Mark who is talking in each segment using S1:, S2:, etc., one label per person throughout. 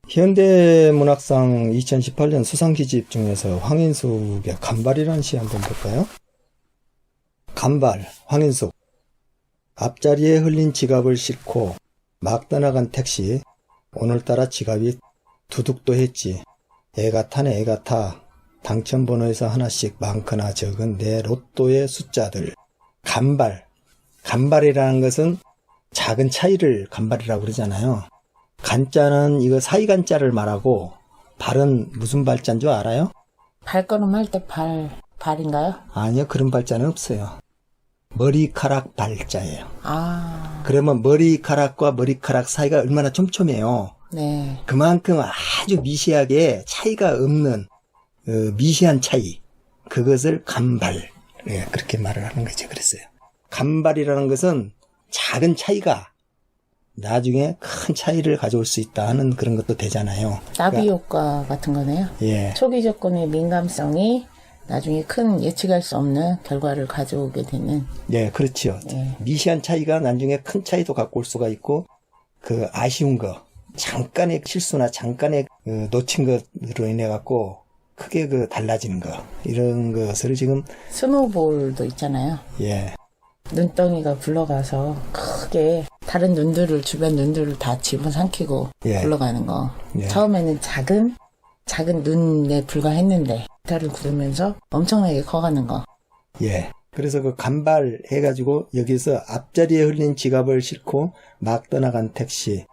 S1: 현대문학상 2018년 수상기집 중에서 황인숙의 간발이라는 시 한번 볼까요? 간발, 황인숙. 앞자리에 흘린 지갑을 싣고 막 떠나간 택시. 오늘따라 지갑이 두둑도 했지. 애가 타네 애가 타. 당첨번호에서 하나씩 많거나 적은 내 로또의 숫자들. 간발. 간발이라는 것은 작은 차이를 간발이라고 그러잖아요. 간자는 이거 사이간자를 말하고 발은 무슨 발자인 줄 알아요?
S2: 발걸음할 때 발인가요?
S1: 아니요, 그런 발자는 없어요. 머리카락 발자예요.
S2: 아.
S1: 그러면 머리카락과 머리카락 사이가 얼마나 촘촘해요.
S2: 네.
S1: 그만큼 아주 미세하게 차이가 없는 미세한 차이. 그것을 간발. 예, 그렇게 말을 하는 거죠. 그랬어요. 간발이라는 것은 작은 차이가 나중에 큰 차이를 가져올 수 있다 하는 그런 것도 되잖아요.
S2: 나비 효과 같은 거네요.
S1: 예.
S2: 초기 조건의 민감성이 나중에 큰 예측할 수 없는 결과를 가져오게 되는.
S1: 예, 그렇죠.
S2: 예.
S1: 미세한 차이가 나중에 큰 차이도 갖고 올 수가 있고, 그 아쉬운 거, 잠깐의 실수나 잠깐의 놓친 것으로 인해 갖고 크게 달라지는 거, 이런 것을 지금
S2: 스노볼도 있잖아요.
S1: 예.
S2: 눈덩이가 굴러가서 크게 다른 눈들을 주변 눈들을 다 집어삼키고
S1: 예.
S2: 굴러가는 거.
S1: 예.
S2: 처음에는 작은 눈에 불과했는데 달을 구르면서 엄청나게 커가는 거.
S1: 예. 그래서 그 간발 해가지고 여기서 앞자리에 흘린 지갑을 싣고 막 떠나간 택시.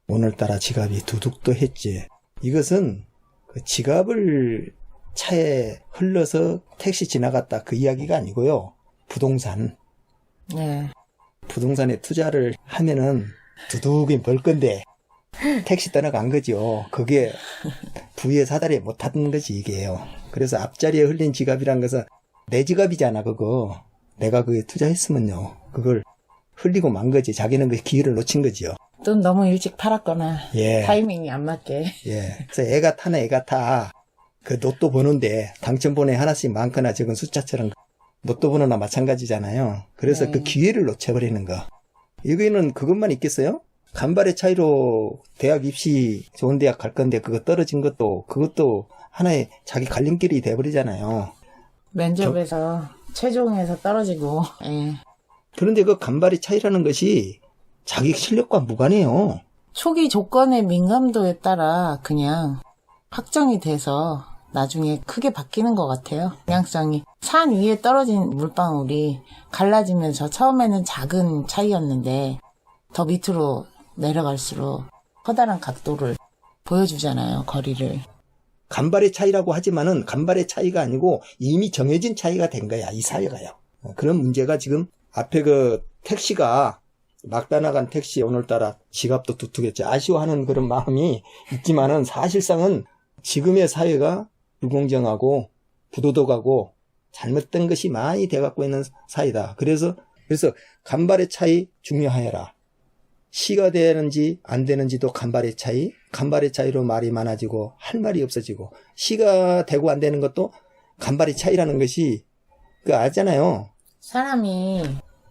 S1: 오늘따라 지갑이 두둑도 했지. 이것은 그 지갑을 차에 흘러서 택시 지나갔다 그 이야기가 아니고요. 부동산.
S2: 네.
S1: 부동산에 투자를 하면은 두둑이 벌 건데 택시 떠나간 거죠. 그게 부의 사다리에 못 타는 거지 이게요. 그래서 앞자리에 흘린 지갑이란 것은 내 지갑이잖아 그거. 내가 그게 투자했으면요. 그걸 흘리고 만 거지. 자기는 그 기회를 놓친 거지요.
S2: 또 너무 일찍 팔았거나
S1: 예.
S2: 타이밍이 안 맞게.
S1: 예. 그래서 애가 타네 애가 타. 그 로또 번호인데 당첨번호에 하나씩 많거나 적은 숫자처럼 로또 번호나 마찬가지잖아요. 그래서
S2: 네.
S1: 그 기회를 놓쳐버리는 거. 여기는 그것만 있겠어요? 간발의 차이로 대학 입시 좋은 대학 갈 건데 그거 떨어진 것도 그것도 하나의 자기 갈림길이 돼버리잖아요.
S2: 면접에서 최종에서 떨어지고. 예.
S1: 그런데 그 간발의 차이라는 것이 자기 실력과 무관해요.
S2: 초기 조건의 민감도에 따라 그냥 확정이 돼서 나중에 크게 바뀌는 것 같아요. 방향성이 산 위에 떨어진 물방울이 갈라지면서 처음에는 작은 차이였는데 더 밑으로 내려갈수록 커다란 각도를 보여주잖아요. 거리를.
S1: 간발의 차이라고 하지만은 간발의 차이가 아니고 이미 정해진 차이가 된 거야. 이 사회가요. 그런 문제가 지금 앞에 그 택시가 막 떠나간 택시 오늘따라 지갑도 두둑했지. 아쉬워하는 그런 마음이 있지만은 사실상은 지금의 사회가 불공정하고 부도덕하고 잘못된 것이 많이 돼갖고 있는 사회다. 그래서 간발의 차이 중요하여라. 시가 되는지 안 되는지도 간발의 차이, 간발의 차이로 말이 많아지고 할 말이 없어지고 시가 되고 안 되는 것도 간발의 차이라는 것이 그 알잖아요.
S2: 사람이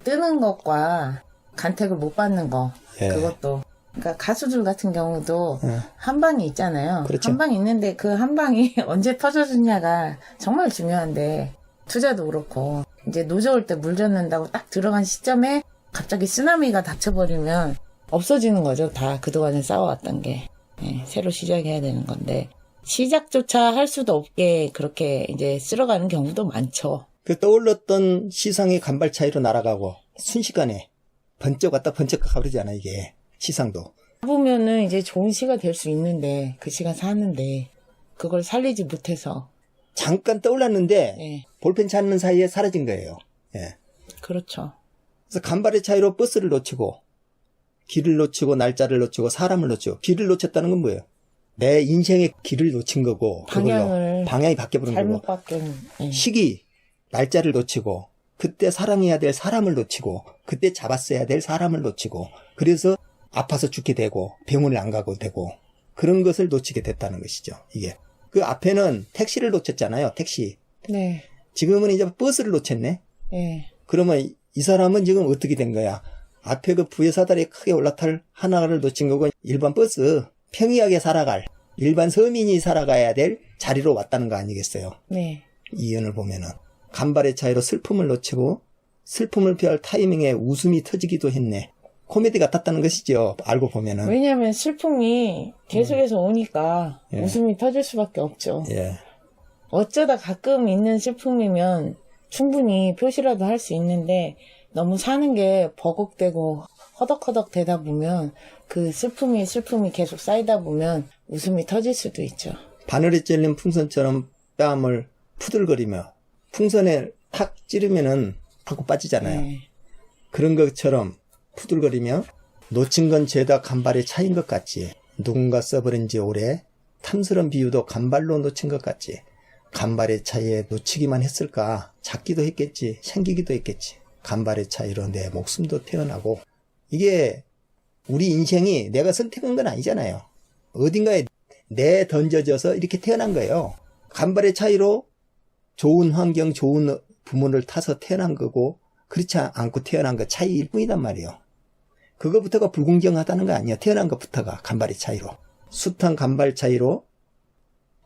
S2: 뜨는 것과 간택을 못 받는 거.
S1: 예.
S2: 그것도. 그러니까 가수들 같은 경우도
S1: 예.
S2: 한 방이 있잖아요.
S1: 그렇죠.
S2: 한 방이 있는데 그 한 방이 언제 터져주냐가 정말 중요한데 투자도 그렇고 이제 노져올 때 물 젓는다고 딱 들어간 시점에 갑자기 쓰나미가 닥쳐버리면 없어지는 거죠. 다 그동안에 쌓아왔던 게. 예, 새로 시작해야 되는 건데 시작조차 할 수도 없게 그렇게 이제 쓸어가는 경우도 많죠.
S1: 그 떠올랐던 시상의 간발 차이로 날아가고 순식간에 번쩍 왔다 번쩍 가버리잖아 이게 시상도.
S2: 보면은 이제 좋은 시가 될 수 있는데 그 시가 사는데 그걸 살리지 못해서.
S1: 잠깐 떠올랐는데
S2: 예.
S1: 볼펜 찾는 사이에 사라진 거예요. 예.
S2: 그렇죠.
S1: 그래서 간발의 차이로 버스를 놓치고 길을 놓치고 날짜를 놓치고 사람을 놓치고 길을 놓쳤다는 건 뭐예요? 내 인생의 길을 놓친 거고 방향이 바뀌어버린
S2: 잘못
S1: 거고
S2: 바뀐. 예.
S1: 시기 날짜를 놓치고 그때 사랑해야 될 사람을 놓치고 그때 잡았어야 될 사람을 놓치고 그래서 아파서 죽게 되고 병원을 안 가고 되고 그런 것을 놓치게 됐다는 것이죠. 이게 그 앞에는 택시를 놓쳤잖아요. 택시.
S2: 네.
S1: 지금은 이제 버스를 놓쳤네.
S2: 예.
S1: 그러면 이 사람은 지금 어떻게 된 거야? 앞에 그 부의 사다리에 크게 올라탈 하나를 놓친 거고 일반 버스 평이하게 살아갈 일반 서민이 살아가야 될 자리로 왔다는 거 아니겠어요?
S2: 네.
S1: 이연을 보면은. 간발의 차이로 슬픔을 놓치고 슬픔을 피할 타이밍에 웃음이 터지기도 했네. 코미디 같았다는 것이죠. 알고 보면은.
S2: 왜냐하면 슬픔이 계속해서 오니까
S1: 예.
S2: 웃음이 터질 수밖에 없죠.
S1: 예.
S2: 어쩌다 가끔 있는 슬픔이면 충분히 표시라도 할 수 있는데 너무 사는 게 버겁되고 허덕허덕 되다 보면 그 슬픔이 계속 쌓이다 보면 웃음이 터질 수도 있죠.
S1: 바늘에 찔린 풍선처럼 뺨을 푸들거리며 풍선에 탁 찌르면은 하고 빠지잖아요.
S2: 네.
S1: 그런 것처럼 푸들거리며 놓친 건 죄다 간발의 차이인 것 같지. 누군가 써버린 지 오래 탐스런 비유도 간발로 놓친 것 같지. 간발의 차이에 놓치기만 했을까? 작기도 했겠지. 생기기도 했겠지. 간발의 차이로 내 목숨도 태어나고. 이게 우리 인생이 내가 선택한 건 아니잖아요. 어딘가에 내 던져져서 이렇게 태어난 거예요. 간발의 차이로 좋은 환경, 좋은 부모를 타서 태어난 거고 그렇지 않고 태어난 거 차이일 뿐이단 말이에요. 그거부터가 불공정하다는 거 아니야. 태어난 것부터가 간발의 차이로. 숱한 간발 차이로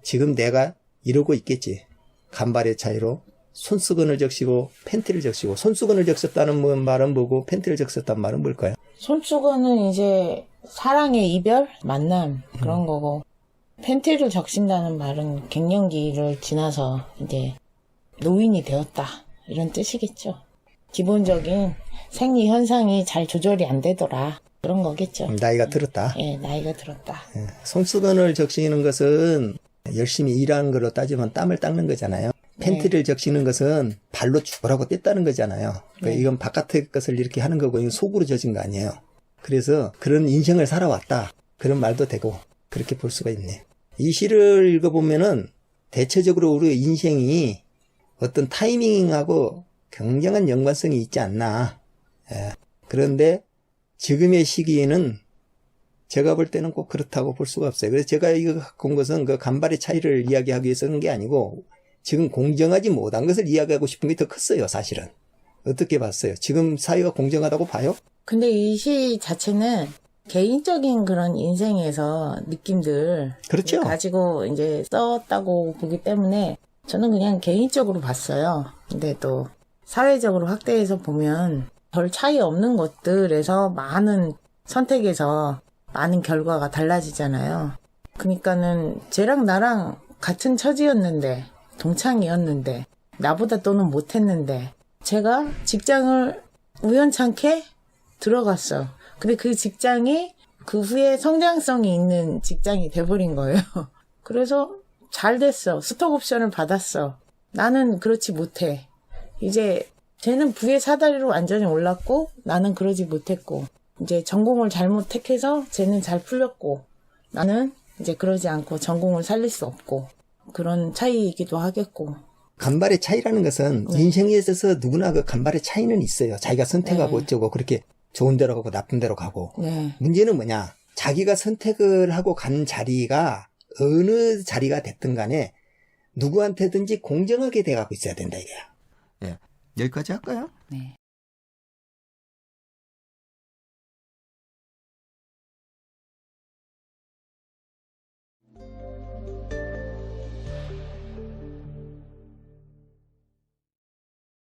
S1: 지금 내가 이러고 있겠지. 간발의 차이로 손수건을 적시고 팬티를 적시고. 손수건을 적셨다는 말은 뭐고 팬티를 적셨다는 말은 뭘까요?
S2: 손수건은 이제 사랑의 이별, 만남 그런 거고 팬티를 적신다는 말은 갱년기를 지나서 이제 노인이 되었다 이런 뜻이겠죠. 기본적인 생리 현상이 잘 조절이 안 되더라 그런 거겠죠.
S1: 나이가 들었다.
S2: 예, 나이가 들었다.
S1: 손수건을 적시는 것은 열심히 일하는 걸로 따지면 땀을 닦는 거잖아요. 팬티를 적시는 것은 발로 죽으라고 뗐다는 거잖아요. 그러니까 이건 바깥의 것을 이렇게 하는 거고 이건 속으로 젖은 거 아니에요. 그래서 그런 인생을 살아왔다. 그런 말도 되고 그렇게 볼 수가 있네. 이 시를 읽어보면은 대체적으로 우리 인생이 어떤 타이밍하고 굉장한 연관성이 있지 않나. 예. 그런데 지금의 시기에는 제가 볼 때는 꼭 그렇다고 볼 수가 없어요. 그래서 제가 이거 갖고 온 것은 그 간발의 차이를 이야기하기 위해서 그런 게 아니고 지금 공정하지 못한 것을 이야기하고 싶은 게 더 컸어요, 사실은. 어떻게 봤어요? 지금 사회가 공정하다고 봐요?
S2: 근데 이 시 자체는 개인적인 그런 인생에서 느낌들
S1: 그렇죠.
S2: 가지고 이제 썼다고 보기 때문에 저는 그냥 개인적으로 봤어요. 근데 또 사회적으로 확대해서 보면 별 차이 없는 것들에서 많은 선택에서 많은 결과가 달라지잖아요. 그러니까는 쟤랑 나랑 같은 처지였는데 동창이었는데 나보다 또는 못했는데 제가 직장을 우연찮게 들어갔어. 근데 그 직장이 그 후에 성장성이 있는 직장이 돼버린 거예요. 그래서 잘 됐어. 스톡옵션을 받았어. 나는 그렇지 못해. 이제 쟤는 부의 사다리로 완전히 올랐고 나는 그러지 못했고 이제 전공을 잘못 택해서 쟤는 잘 풀렸고 나는 이제 그러지 않고 전공을 살릴 수 없고 그런 차이이기도 하겠고.
S1: 간발의 차이라는 것은 인생에 있어서 누구나 그 간발의 차이는 있어요. 자기가 선택하고 어쩌고 그렇게 좋은 데로 가고 나쁜 데로 가고. 문제는 뭐냐? 자기가 선택을 하고 간 자리가 어느 자리가 됐든 간에 누구한테든지 공정하게 돼가고 있어야 된다 이거야. 예. 여기까지 할까요?
S2: 네.